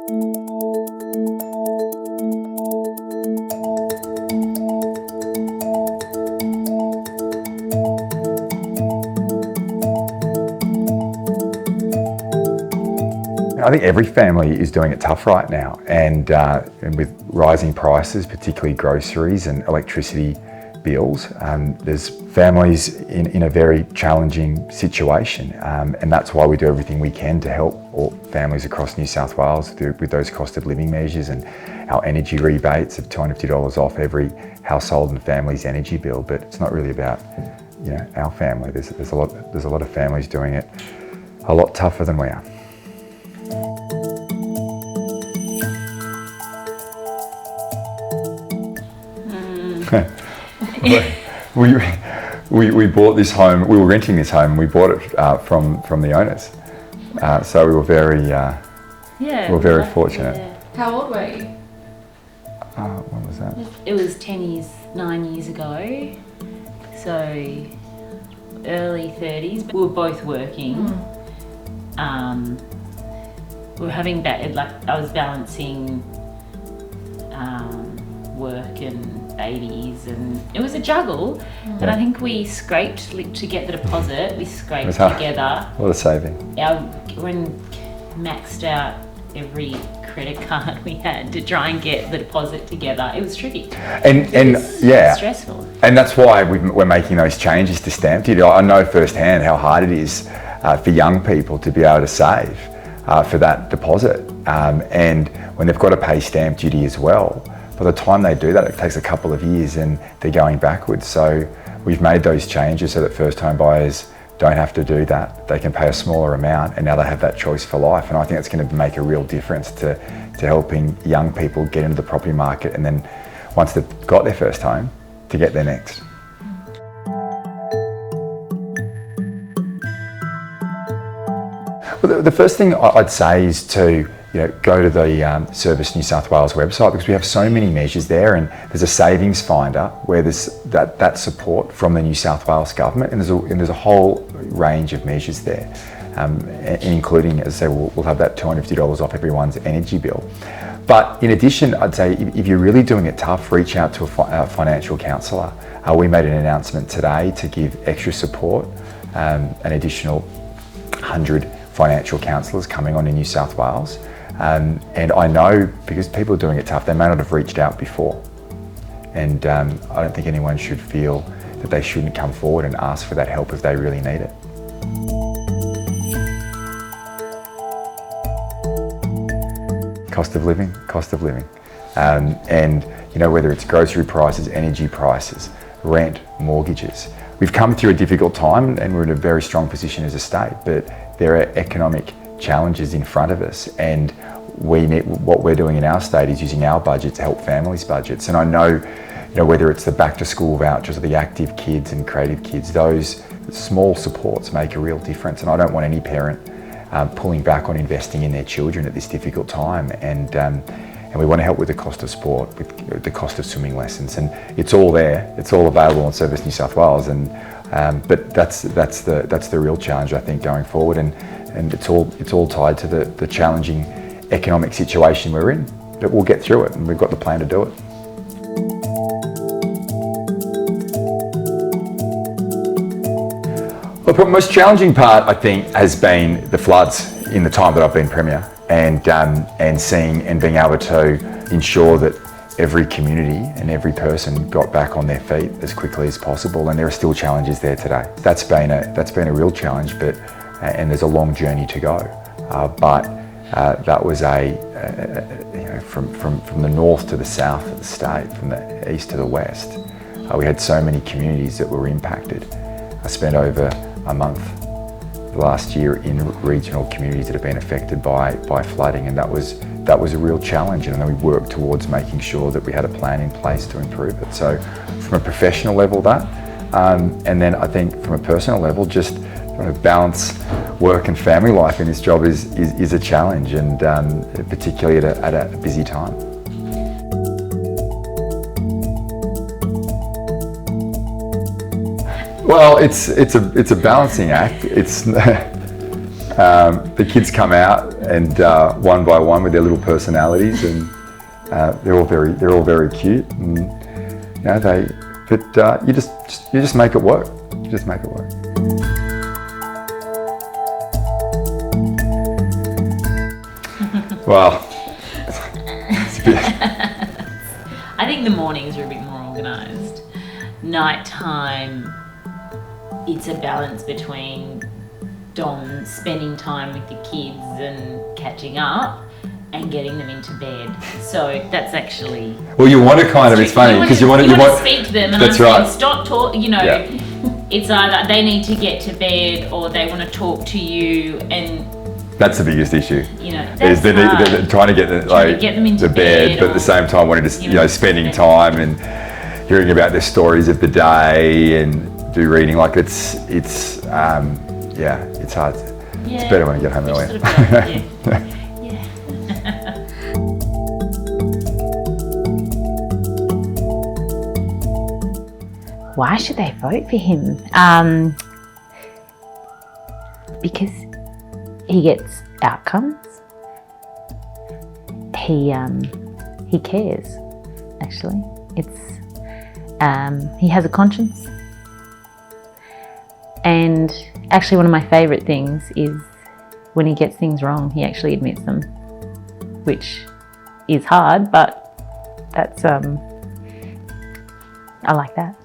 I think every family is doing it tough right now, and with rising prices, particularly groceries and electricity bills, there's families in a very challenging situation, and that's why we do everything we can to help all families across New South Wales with those cost of living measures and our energy rebates of $250 off every household and family's energy bill. But it's not really about our family. There's a lot of families doing it a lot tougher than we are. We bought this home. We were renting this home. We bought it from the owners, so we were very fortunate. Yeah. How old were you? When was that? It was 9 years ago, so early 30s. We were both working. We were having I was balancing work and babies, and it was a juggle. But I think we scraped to get the deposit. We scraped together. A lot of saving. When maxed out every credit card we had to try and get the deposit together, it was tricky. And stressful. And that's why we're making those changes to stamp duty. I know firsthand how hard it is for young people to be able to save for that deposit, and when they've got to pay stamp duty as well. By the time they do that, it takes a couple of years and they're going backwards. So we've made those changes so that first home buyers don't have to do that. They can pay a smaller amount, and now they have that choice for life. And I think it's going to make a real difference to helping young people get into the property market, and then once they've got their first home, to get their next. Well, the first thing I'd say is to go to the Service New South Wales website, because we have so many measures there, and there's a savings finder where there's that support from the New South Wales government, and there's a whole range of measures there, including, as I say, we'll have that $250 off everyone's energy bill. But in addition, I'd say if you're really doing it tough, reach out to a financial counsellor. We made an announcement today to give extra support, an additional 100 financial counsellors coming on in New South Wales. And I know, because people are doing it tough, they may not have reached out before. And I don't think anyone should feel that they shouldn't come forward and ask for that help if they really need it. Cost of living. And whether it's grocery prices, energy prices, rent, mortgages. We've come through a difficult time, and we're in a very strong position as a state, but there are economic challenges in front of us, and what we're doing in our state is using our budget to help families' budgets. And I know, whether it's the back to school vouchers or the active kids and creative kids, those small supports make a real difference. And I don't want any parent pulling back on investing in their children at this difficult time. And we want to help with the cost of sport, with the cost of swimming lessons, and it's all there. It's all available on Service New South Wales, and but that's the real challenge, I think, going forward. And it's all tied to the challenging economic situation we're in. But we'll get through it, and we've got the plan to do it. Well, the most challenging part, I think, has been the floods in the time that I've been Premier, and seeing and being able to ensure that every community and every person got back on their feet as quickly as possible. And there are still challenges there today. That's been a real challenge, and there's a long journey to go. But that was from the north to the south of the state, from the east to the west. We had so many communities that were impacted. I spent over a month last year in regional communities that have been affected by flooding, and that was a real challenge. And then we worked towards making sure that we had a plan in place to improve it. So from a professional level, and then I think from a personal level, just trying to balance work and family life in this job is a challenge, and particularly at a busy time. Well, it's a balancing act. The kids come out and one by one with their little personalities, and they're all very cute. And, you know, you just make it work. You just make it work. Well, it's a bit. I think the mornings are a bit more organised. Nighttime, it's a balance between Dom spending time with the kids and catching up and getting them into bed. So that's actually... Well, you want to kind of, it's funny, because you want to speak to them and that's right. Stop talking, you know. Yeah. It's either they need to get to bed or they want to talk to you, and that's the biggest issue. You know, is they're trying to get them into bed, but at the same time wanting to spending time and hearing about their stories of the day and do reading. Like it's hard. Yeah. It's better when you get home early. Why should they vote for him? Because he gets outcomes. He cares. Actually, he has a conscience. And actually, one of my favourite things is when he gets things wrong, he actually admits them, which is hard, but that's I like that.